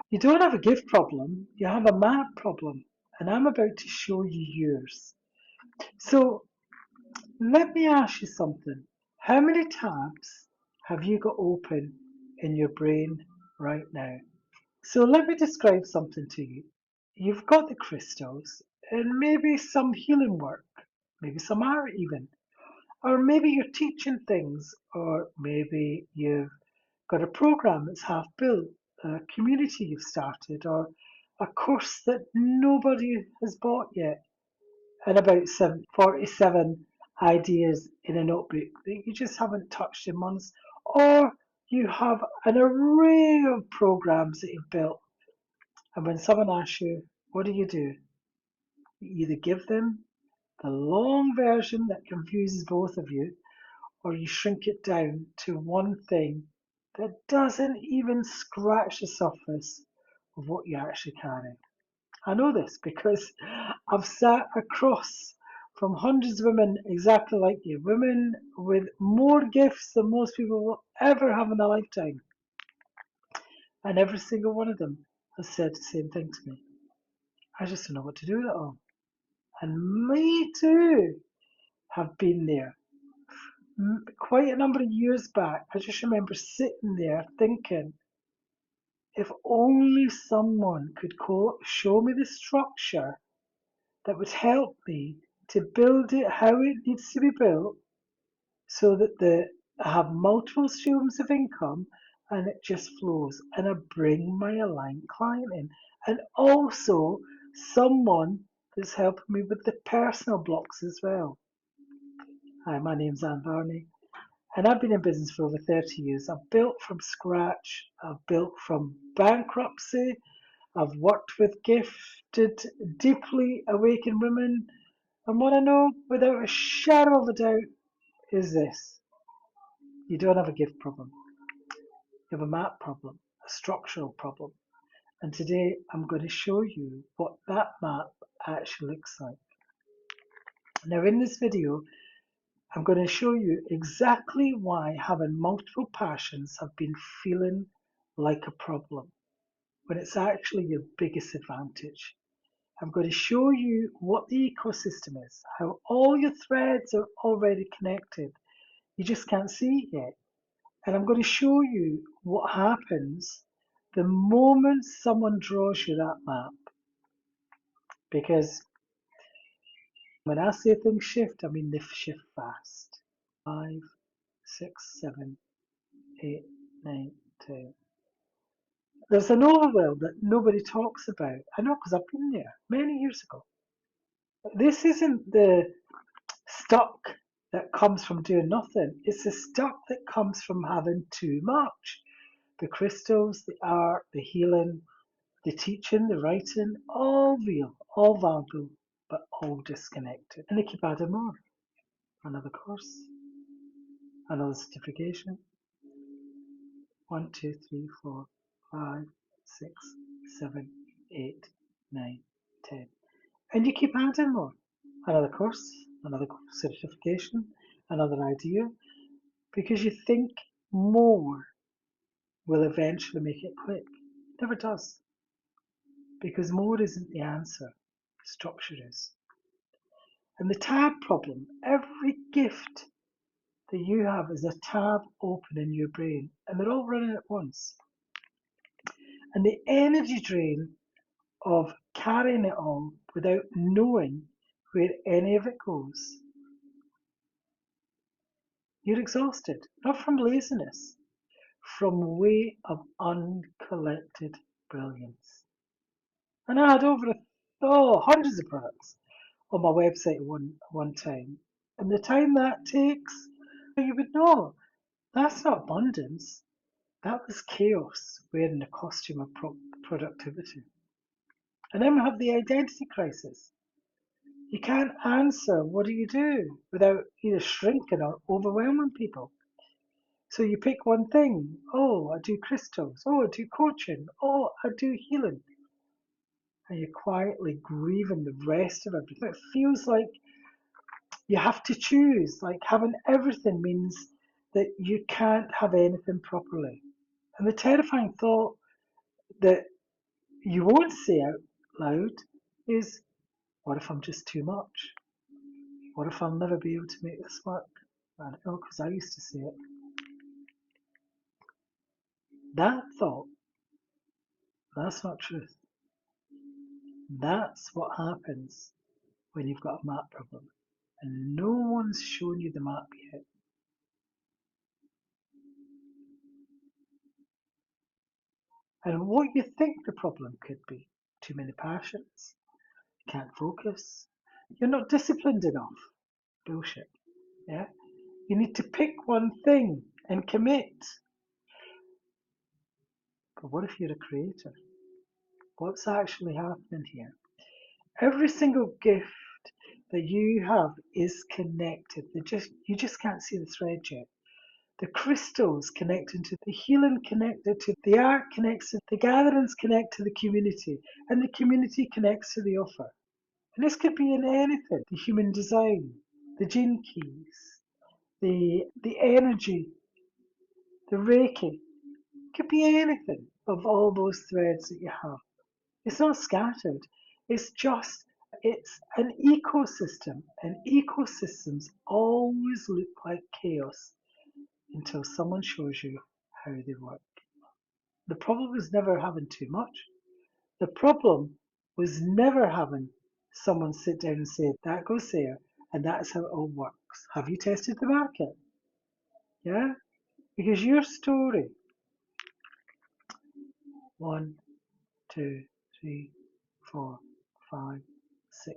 You don't have a gift problem, you have a map problem. And I'm about to show you yours. So let me ask you something. How many tabs have you got open in your brain right now? So let me describe something to you. You've got the crystals and maybe some healing work, maybe some art even, or maybe you're teaching things, or maybe you've got a program that's half built, a community you've started, or a course that nobody has bought yet, and about 47 ideas in a notebook that you just haven't touched in months, or you have an array of programs that you've built. And when someone asks you, what do? You either give them the long version that confuses both of you, or you shrink it down to one thing that doesn't even scratch the surface of what you actually carry. I know this because I've sat across from hundreds of women exactly like you, women with more gifts than most people will ever have in a lifetime. And every single one of them has said the same thing to me. I just don't know what to do with it all. And me too have been there. Quite a number of years back, I just remember sitting there thinking, if only someone could show me the structure that would help me to build it how it needs to be built so that I have multiple streams of income and it just flows. And I bring my aligned client in. And also someone that's helping me with the personal blocks as well. Hi, my name's Varney. And I've been in business for over 30 years. I've built from scratch. I've built from bankruptcy. I've worked with gifted, deeply awakened women. And what I know without a shadow of a doubt is this. You don't have a gift problem. You have a map problem, a structural problem. And today I'm going to show you what that map actually looks like. Now in this video, I'm going to show you exactly why having multiple passions have been feeling like a problem when it's actually your biggest advantage. I'm going to show you what the ecosystem is, how all your threads are already connected. You just can't see it yet. And I'm going to show you what happens the moment someone draws you that map. Because when I say things shift, I mean they shift fast. 5, 6, 7, 8, 9, 10. There's an overwhelm that nobody talks about. I know because I've been there many years ago. This isn't the stuck that comes from doing nothing. It's the stuck that comes from having too much. The crystals, the art, the healing, the teaching, the writing, all real, all valuable, but all disconnected. And they keep adding more. Another course, another certification. 1, 2, 3, 4, 5, 6, 7, 8, 9, 10. And you keep adding more. Another course, another certification, another idea, because you think more will eventually make it click. It never does. Because more isn't the answer, structure is. And the tab problem, every gift that you have is a tab open in your brain, and they're all running at once. And the energy drain of carrying it all without knowing where any of it goes. You're exhausted, not from laziness, from weight of uncollected brilliance. And I had over hundreds of products on my website at one time. And the time that takes, you would know that's not abundance. That was chaos wearing the costume of productivity. And then we have the identity crisis. You can't answer what do you do without either shrinking or overwhelming people. So you pick one thing. Oh, I do crystals. Oh, I do coaching. Oh, I do healing. And you're quietly grieving the rest of everything. It feels like you have to choose. Like having everything means that you can't have anything properly. And the terrifying thought that you won't say out loud is, what if I'm just too much? What if I'll never be able to make this work? I don't know, because I used to say it. That thought, that's not truth. That's what happens when you've got a map problem. And no one's shown you the map yet. And what you think the problem could be, too many passions, can't focus, you're not disciplined enough. Bullshit. Yeah? You need to pick one thing and commit. But what if you're a creator? What's actually happening here? Every single gift that you have is connected. You just can't see the thread yet. The crystals connecting to the healing, connected to the art, connects to the gatherings, connect to the community, and the community connects to the offer. And this could be in anything: the human design, the gene keys, the energy, the Reiki. It could be anything of all those threads that you have. It's not scattered. It's just, it's an ecosystem. And ecosystems always look like chaos until someone shows you how they work. The problem was never having too much. The problem was never having someone sit down and say, that goes there, and that's how it all works. Have you tested the market? Yeah? Because your story, 1, 2, 3, 4, 5, 6,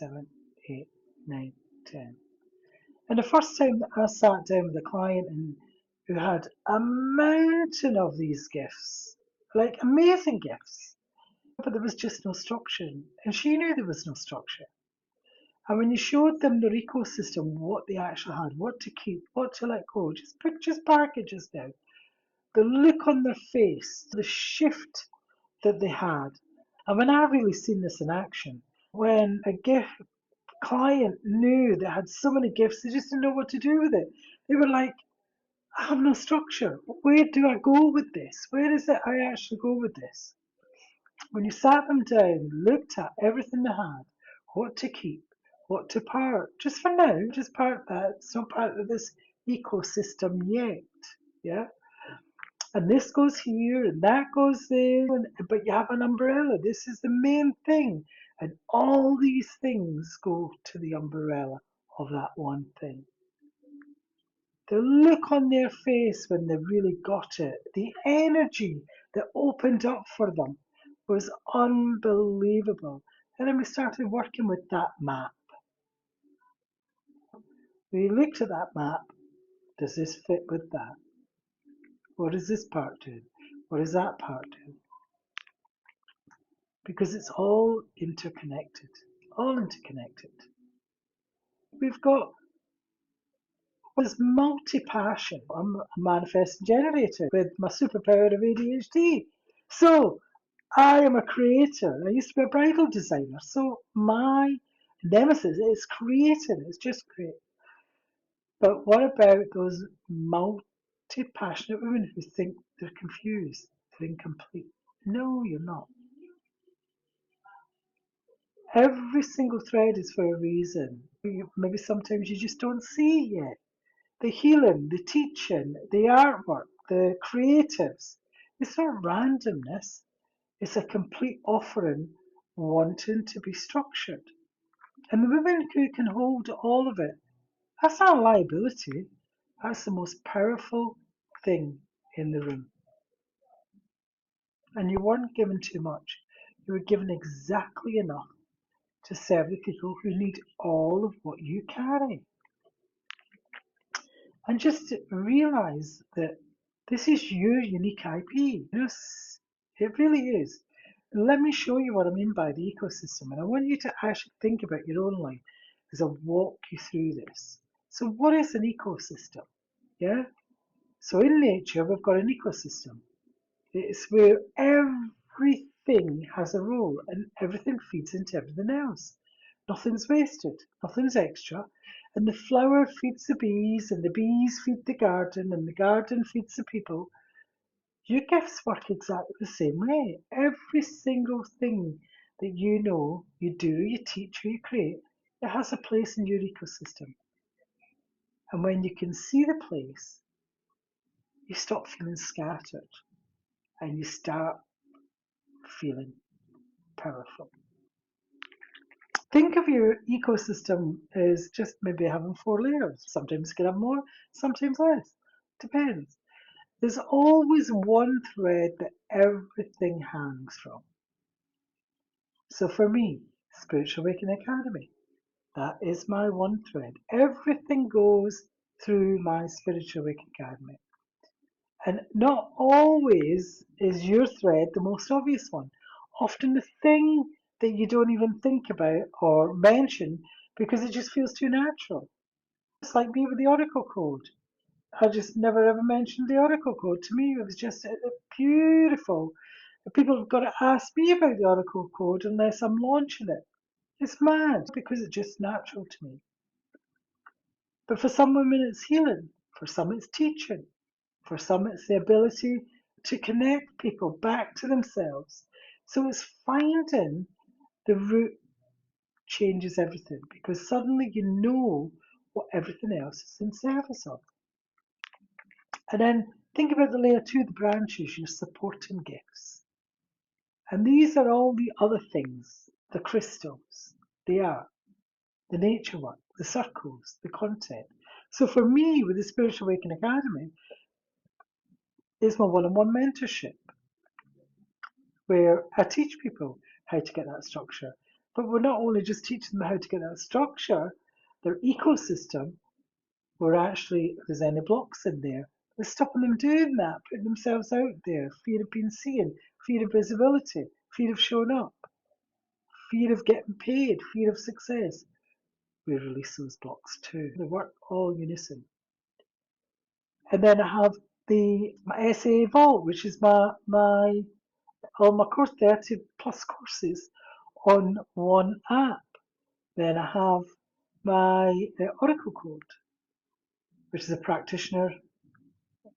7, 8, 9, 10. And the first time that I sat down with a client who had a mountain of these gifts, like amazing gifts, but there was just no structure. And she knew there was no structure. And when you showed them their ecosystem, what they actually had, what to keep, what to let go, just packages now, the look on their face, the shift that they had. And when I really seen this in action, when a gift client knew they had so many gifts, they just didn't know what to do with it. They were like, I have no structure. Where do I go with this? Where is it I actually go with this? When you sat them down, looked at everything they had, what to keep, what to part, just for now, just part that. It's not part of this ecosystem yet. Yeah? And this goes here and that goes there, but you have an umbrella. This is the main thing. And all these things go to the umbrella of that one thing. The look on their face when they really got it, the energy that opened up for them was unbelievable. And then we started working with that map. We looked at that map. Does this fit with that? What does this part do? What does that part do? Because it's all interconnected. All interconnected. We've got this multi-passion. I'm a manifesting generator with my superpower of ADHD. So I am a creator. I used to be a bridal designer. So my nemesis is creating. It's just great. But what about those multi-passionate women who think they're confused, they're incomplete? No, you're not. Every single thread is for a reason. Maybe sometimes you just don't see it yet. The healing, the teaching, the artwork, the creatives. It's not randomness. It's a complete offering wanting to be structured. And the women who can hold all of it, that's not a liability. That's the most powerful thing in the room. And you weren't given too much. You were given exactly enough to serve the people who need all of what you carry. And just realize that this is your unique IP. It really is. Let me show you what I mean by the ecosystem. And I want you to actually think about your own life as I walk you through this. So, what is an ecosystem? Yeah? So, in nature, we've got an ecosystem. It's where everything has a role and everything feeds into everything else. Nothing's wasted, nothing's extra. And the flower feeds the bees, and the bees feed the garden, and the garden feeds the people. Your gifts work exactly the same way. Every single thing that you know, you do, you teach, or you create, it has a place in your ecosystem. And when you can see the place, you stop feeling scattered and you start feeling powerful. Think of your ecosystem as just maybe having 4 layers. Sometimes you can have more, sometimes less. Depends. There's always one thread that everything hangs from. So for me, Spiritual Awakening Academy, that is my one thread. Everything goes through my Spiritual Awakening Academy. And not always is your thread the most obvious one. Often the thing that you don't even think about or mention because it just feels too natural. It's like me with the Oracle Code. I just never ever mentioned the Oracle Code. To me, it was just beautiful. People have got to ask me about the Oracle Code unless I'm launching it. It's mad because it's just natural to me. But for some women, it's healing. For some, it's teaching. For some, it's the ability to connect people back to themselves. So it's finding the root changes everything because suddenly you know what everything else is in service of. And then think about the layer 2, the branches, your supporting gifts. And these are all the other things, the crystals, the art, the nature work, the circles, the content. So for me, with the Spiritual Awakening Academy, is my one-on-one mentorship, where I teach people how to get that structure. But we're not only just teaching them how to get that structure, their ecosystem, we're actually, if there's any blocks in there, we're stopping them doing that, putting themselves out there, fear of being seen, fear of visibility, fear of showing up, fear of getting paid, fear of success. We release those blocks too. They work all unison. And then I have my SA Vault, which is my all my course, 30 plus courses on one app. Then I have my Oracle Code, which is a practitioner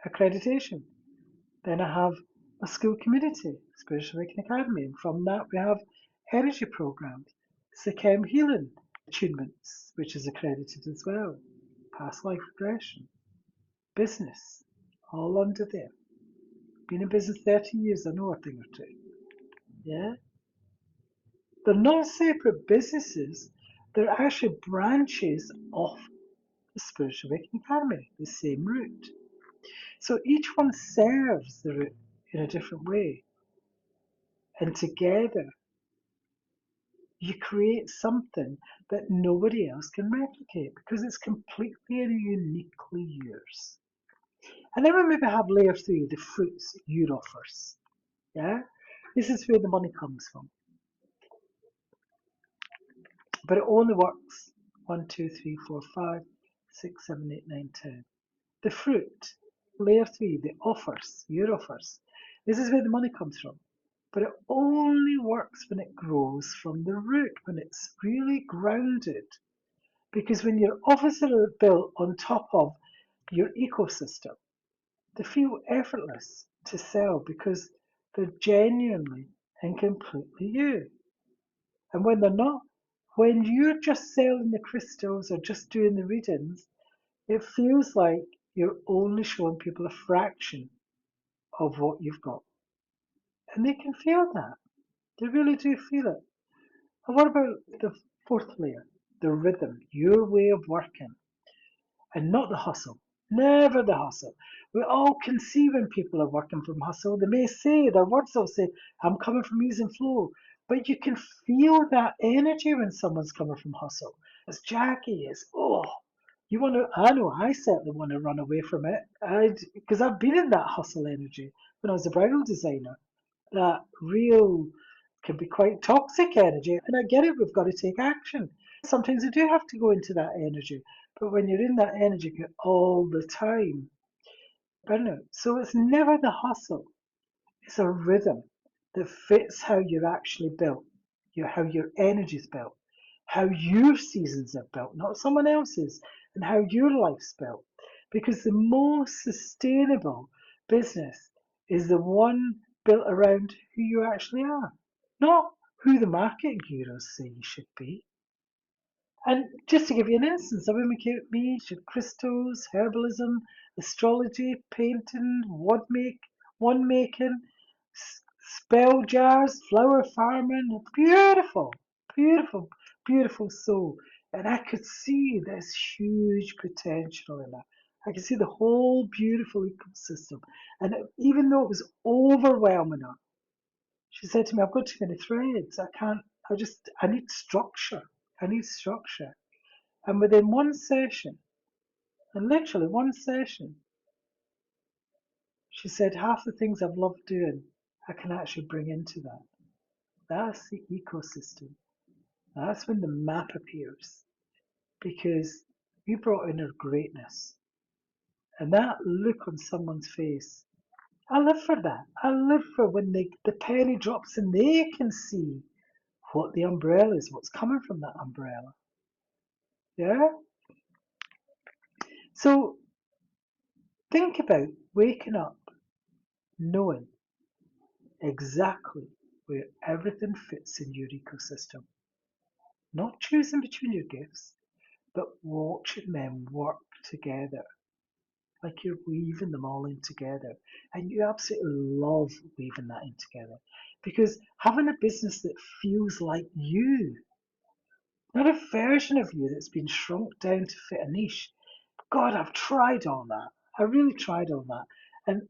accreditation. Then I have a school community, Spiritual Awakening Academy. And from that, we have energy programs, Sikhem Healing attunements, which is accredited as well, past life regression, business, all under there. Been in business 30 years, I know a thing or two. Yeah? They're not separate businesses, they're actually branches of the Spiritual Awakening Academy, the same root. So each one serves the root in a different way. And together, you create something that nobody else can replicate because it's completely and uniquely yours. And then we maybe have layer 3, the fruits your offers. Yeah? This is where the money comes from. But it only works 1, 2, 3, 4, 5, 6, 7, 8, 9, 10. The fruit, layer 3, the offers, your offers. This is where the money comes from. But it only works when it grows from the root, when it's really grounded. Because when your offers are built on top of your ecosystem, they feel effortless to sell because they're genuinely and completely you. And when they're not, when you're just selling the crystals or just doing the readings, it feels like you're only showing people a fraction of what you've got. And they can feel that. They really do feel it. And what about the fourth layer? The rhythm, your way of working, and not the hustle. Never the hustle. We all can see when people are working from hustle. They may say, their words will say, I'm coming from ease and flow. But you can feel that energy when someone's coming from hustle. As Jackie is, oh, you want to, I know I certainly want to run away from it. Because I've been in that hustle energy when I was a bridal designer. That real can be quite toxic energy. And I get it, we've got to take action. Sometimes you do have to go into that energy. But when you're in that energy all the time, burnout. So it's never the hustle. It's a rhythm that fits how you're actually built, how your energy's built, how your seasons are built, not someone else's, and how your life's built. Because the most sustainable business is the one built around who you actually are, not who the marketing gurus say you should be. And just to give you an instance, a woman came to me, she had crystals, herbalism, astrology, painting, wand making, spell jars, flower farming. Beautiful, beautiful, beautiful soul. And I could see this huge potential in her. I could see the whole beautiful ecosystem. And even though it was overwhelming her, she said to me, I've got too many threads. I need structure. I need structure. And within one session, and literally one session, she said, half the things I've loved doing, I can actually bring into that. That's the ecosystem. That's when the map appears because you brought in her greatness. And that look on someone's face, I live for that. I live for when the penny drops and they can see what the umbrella is, what's coming from that umbrella. Yeah? So think about waking up knowing exactly where everything fits in your ecosystem. Not choosing between your gifts, but watching them work together. Like you're weaving them all in together. And you absolutely love weaving that in together. Because having a business that feels like you, not a version of you that's been shrunk down to fit a niche. God, I've tried all that. I really tried all that. And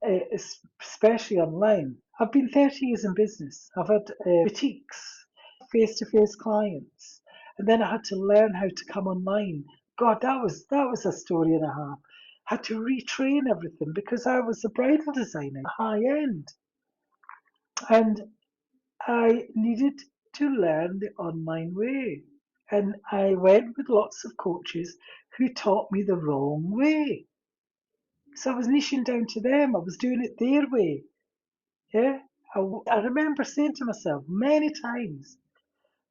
especially online. I've been 30 years in business. I've had boutiques, face-to-face clients, and then I had to learn how to come online. God, that was a story and a half. I had to retrain everything because I was a bridal designer, high end, and I needed to learn the online way. And I went with lots of coaches who taught me the wrong way. So I was niching down to them. I was doing it their way. Yeah. I remember saying to myself many times,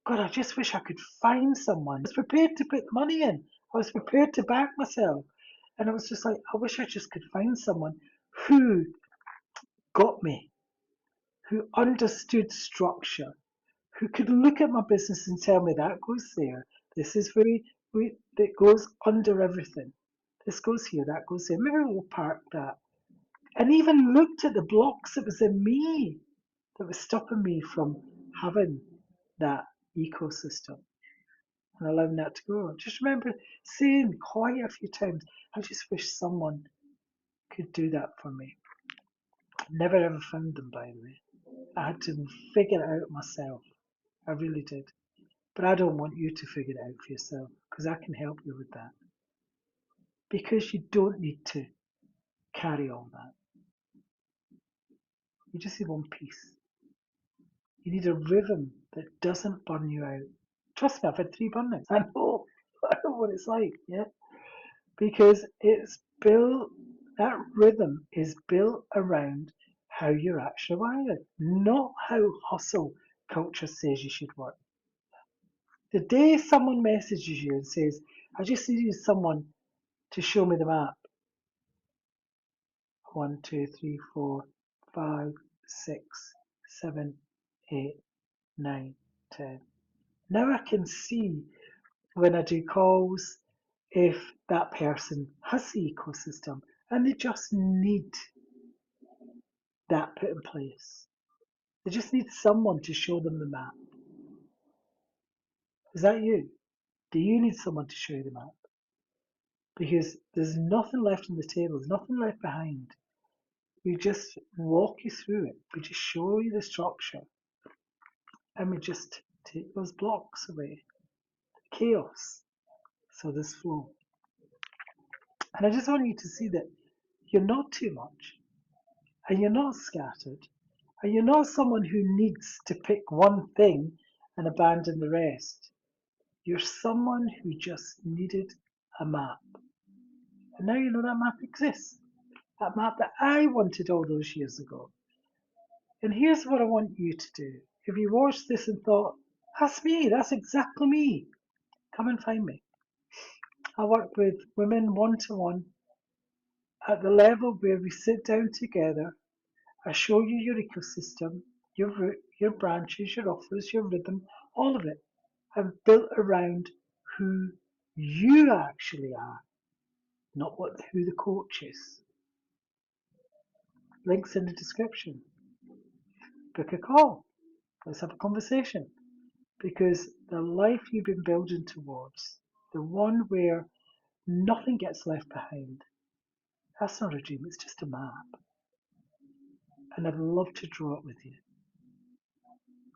God, I just wish I could find someone. I was prepared to put money in. I was prepared to back myself. And I was just like, I wish I just could find someone who got me, who understood structure, who could look at my business and tell me that goes there. This is where that goes under everything. This goes here, that goes there. Maybe we'll park that. And even looked at the blocks that was in me that was stopping me from having that ecosystem and allowing that to go. I just remember saying quite a few times, I just wish someone could do that for me. Never ever found them, by the way. I had to figure it out myself. I really did. But I don't want you to figure it out for yourself because I can help you with that. Because you don't need to carry all that. You just need one piece. You need a rhythm that doesn't burn you out. Trust me, I've had 3 burnouts. I know what it's like, yeah? Because that rhythm is built around how you're actually wired, not how hustle culture says you should work. The day someone messages you and says, I just need someone to show me the map. 1, 2, 3, 4, 5, 6, 7, 8, 9, 10. Now I can see when I do calls if that person has the ecosystem and they just need that put in place. They just need someone to show them the map. Is that you? Do you need someone to show you the map? Because there's nothing left on the table, there's nothing left behind. We just walk you through it. We just show you the structure and we just take those blocks away. Chaos. So there's flow. And I just want you to see that you're not too much and you're not scattered and you're not someone who needs to pick one thing and abandon the rest. You're someone who just needed a map. And now you know that map exists. That map that I wanted all those years ago. And here's what I want you to do. If you watched this and thought, that's me, that's exactly me, come and find me. I work with women one to one at the level where we sit down together I show you your ecosystem, your root, your branches, your offers, your rhythm, all of it. I've built around who you actually are, not who the coach is. Links in the description. Book a call. Let's have a conversation. Because the life you've been building towards, the one where nothing gets left behind, that's not a dream, it's just a map. And I'd love to draw it with you.